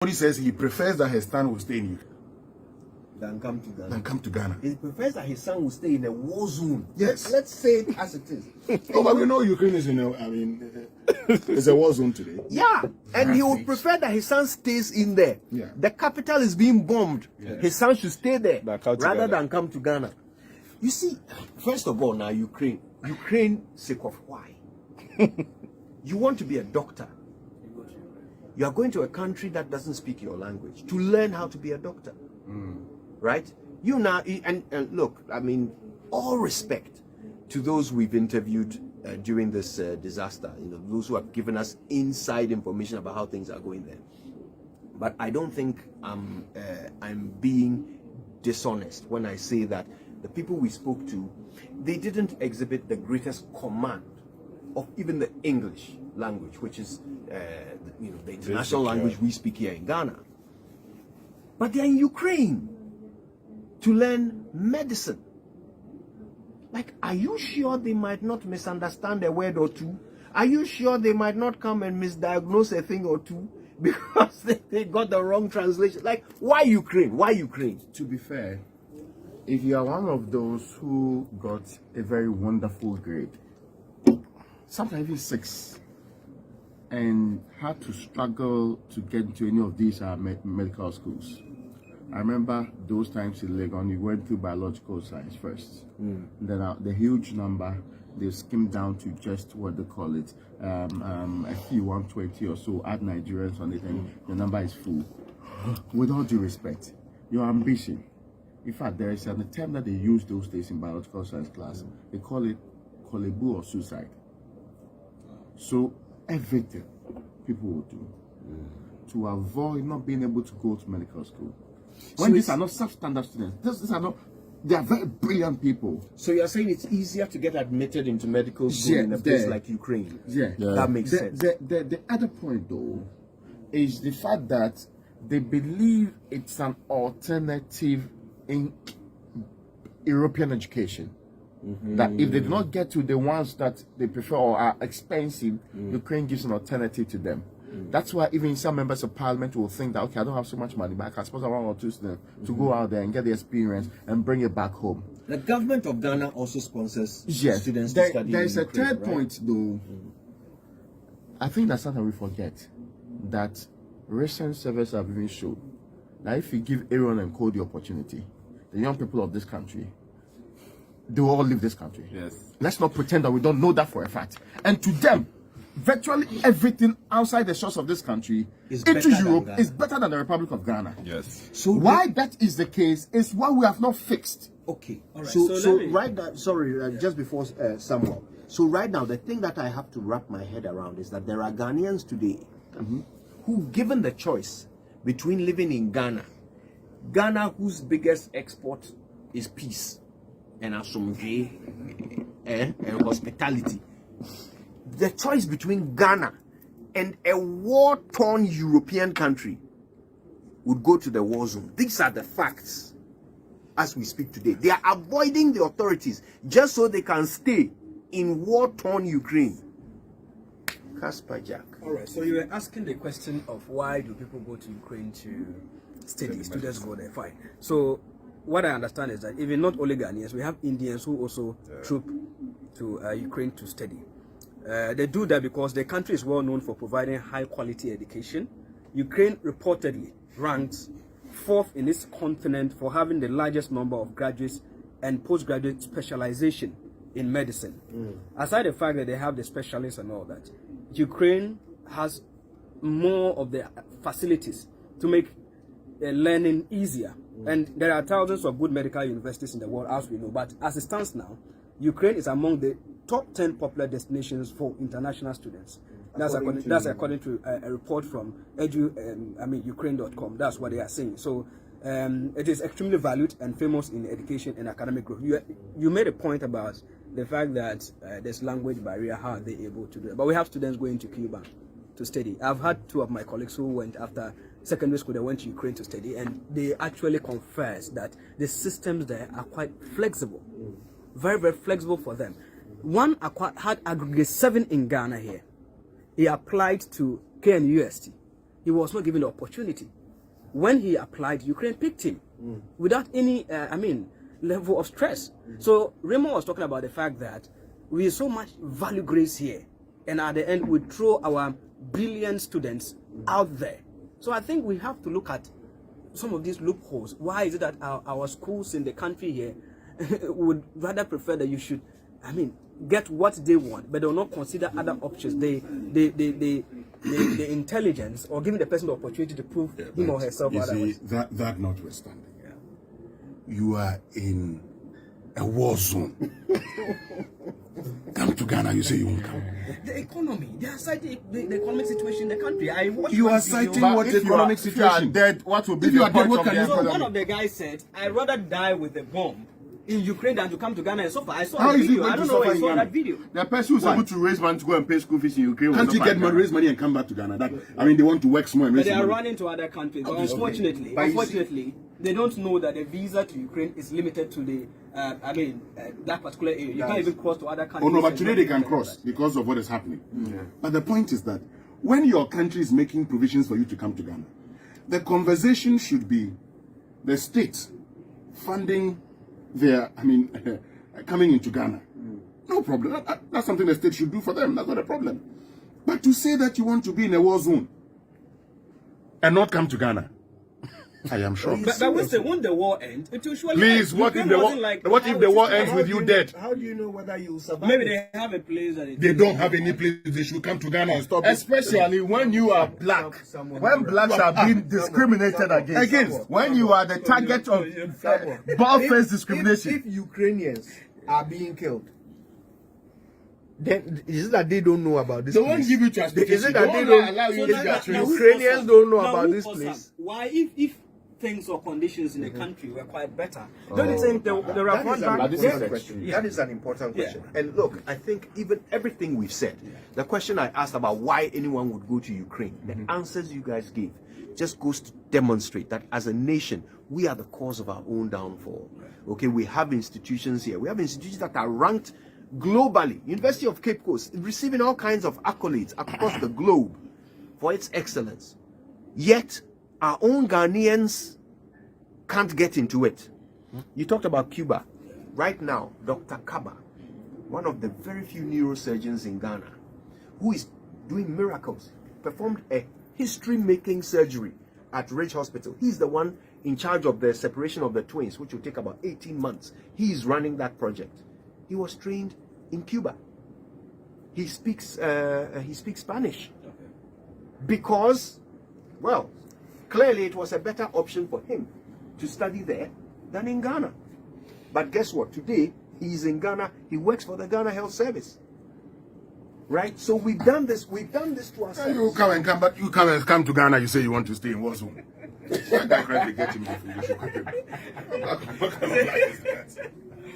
He says he prefers that his son will stay in Ukraine than come to Ghana. He prefers that his son will stay in a war zone. Yes. Let's say it as it is. Oh, but we know Ukraine is in a, it's a war zone today. Yeah. And he would prefer that his son stays in there. Yeah. The capital is being bombed. Yeah. His son should stay there rather Ghana. than come to Ghana. You see, first of all, now Ukraine, sake of why? You want to be a doctor. You are going to a country that doesn't speak your language to learn how to be a doctor. Right? You now, and look, I mean, all respect to those we've interviewed during this disaster, those who have given us inside information about how things are going there. But I don't think I'm being dishonest when I say that the people we spoke to, they didn't exhibit the greatest command of even the English language, which is the international language we speak here in Ghana. But they're in Ukraine to learn medicine. Like, are you sure they might not misunderstand a word or two? Are you sure they might not come and misdiagnose a thing or two because they got the wrong translation? Like, why Ukraine? Why Ukraine? To be fair, if you are one of those who got a very wonderful grade, sometimes even 6, and had to struggle to get into any of these medical schools. I remember those times in Legon, we went through biological science first. Then the huge number, they skimmed down to just what they call it, a few 120 or so, add Nigerians on it, and the number is full. With all due respect, your ambition. In fact, there is a term that they use those days in biological science class. They call it kolebu or suicide. So everything people will do to avoid not being able to go to medical school. When these are not substandard students, these are not, they are very brilliant people. So you're saying it's easier to get admitted into medical school in a place like Ukraine? Yeah. That makes sense. The other point though is the fact that they believe it's an alternative in European education. That if they do not get to the ones that they prefer or are expensive, Ukraine gives an alternative to them. That's why even some members of parliament will think that, okay, I don't have so much money, but I can sponsor 1 or 2 students to go out there and get the experience and bring it back home. The government of Ghana also sponsors students to study There is in a Ukraine, third right? point though. I think that's something we forget, that recent surveys have even shown that if you give Aaron and Cole the opportunity, the young people of this country, they will all leave this country. Yes. Let's not pretend that we don't know that for a fact. And to them, virtually everything outside the shores of this country into Europe is better than the Republic of Ghana. Yes. So why that is the case is why we have not fixed. Okay. All right. So right now, sorry, just before Samuel. So right now, the thing that I have to wrap my head around is that there are Ghanaians today who, given the choice between living in Ghana, whose biggest export is peace and asomdwe and hospitality, the choice between Ghana and a war-torn European country would go to the war zone. These are the facts as we speak today. They are avoiding the authorities just so they can stay in war-torn Ukraine. Casper Jack. All right, so you were asking the question of why do people go to Ukraine to study? Students go there, fine. So what I understand is that even not only Ghanaians, we have Indians who also troop to Ukraine to study. They do that because the country is well known for providing high quality education. Ukraine reportedly ranks 4th in its continent for having the largest number of graduates and postgraduate specialization in medicine. Aside the fact that they have the specialists and all that, Ukraine has more of the facilities to make learning easier. And there are thousands of good medical universities in the world, as we know. But as it stands now, Ukraine is among the top 10 popular destinations for international students. That's according to a report from Ukraine.com. That's what they are saying. So it is extremely valued and famous in education and academic growth. You made a point about the fact that there's language barrier. How are they able to do it? But we have students going to Cuba to study. I've had 2 of my colleagues who went after secondary school, they went to Ukraine to study, and they actually confessed that the systems there are quite flexible. Very, very flexible for them. One had aggregate 7 in Ghana here. He applied to KNUST. he was not given the opportunity. When he applied, Ukraine picked him without any, level of stress. So Raymond was talking about the fact that we so much value grace here, and at the end we throw our brilliant students out there. So I think we have to look at some of these loopholes. Why is it that our schools in the country here would rather prefer that you should, get what they want, but they will not consider other options. The intelligence or giving the person the opportunity to prove him or herself you otherwise. see, that notwithstanding, you are in a war zone. Come to Ghana, you say you won't come. The economy, they are citing the economic situation in the country. I watched You one are video. citing what economic If you are situation? dead, what will be If you the are dead, point what of can the you do? So economy? one of the guys said, I'd rather die with a bomb in Ukraine than to come to Ghana and suffer. I saw How a is he video. going I to don't know suffer where I in saw Ghana? that video. The person who's Why? able to raise money to go and pay school fees in Ukraine. will Can't you suffer get in money, Ghana. raise money and come back to Ghana? They want to work small and But raise they some are money. running to other countries. But Obviously. unfortunately, But you unfortunately, they don't know that the visa to Ukraine is limited to the, that particular area. You can't even cross to other countries. Oh no, but and today not they even can like cross that. because of what is happening. But the point is that when your country is making provisions for you to come to Ghana, the conversation should be the state funding their, coming into Ghana. No problem. That's something the state should do for them. That's not a problem. But to say that you want to be in a war zone and not come to Ghana, I am shocked. But when the war ends, it will surely Please, end. what if Ukraine the war? wasn't like What how if the it war is ends now. with you dead? How do you know whether you will survive? Maybe they have a place that They don't have any place. They should come to Ghana and stop it. Especially when you are black, when blacks are being discriminated against, when you are the target of bald-faced discrimination. If Ukrainians are being killed, then is it that they don't know about this? They won't place? give you transportation. Is it that They they won't don't? allow you Is to it get that trains. Ukrainians don't know about this place? Why, if things or conditions in the country were quite better, don't you think the Reverend That is That an is important a question. Yeah. That is an important question. And look, I think even everything we've said, the question I asked about why anyone would go to Ukraine, the answers you guys gave just goes to demonstrate that as a nation, we are the cause of our own downfall. Okay, we have institutions here. We have institutions that are ranked globally. University of Cape Coast receiving all kinds of accolades across the globe for its excellence. Yet, our own Ghanaians can't get into it. You talked about Cuba. Right now, Dr. Kaba, one of the very few neurosurgeons in Ghana, who is doing miracles, performed a history-making surgery at Ridge Hospital. He's the one in charge of the separation of the twins, which will take about 18 months. He is running that project. He was trained in Cuba. He speaks Spanish because, well, clearly it was a better option for him to study there than in Ghana. But guess what? Today he's in Ghana. He works for the Ghana Health Service. Right? So we've done this to ourselves. You come and come, but you come to Ghana. You say you want to stay in war zone. That guy get him. You should cut him. What kind of life is that?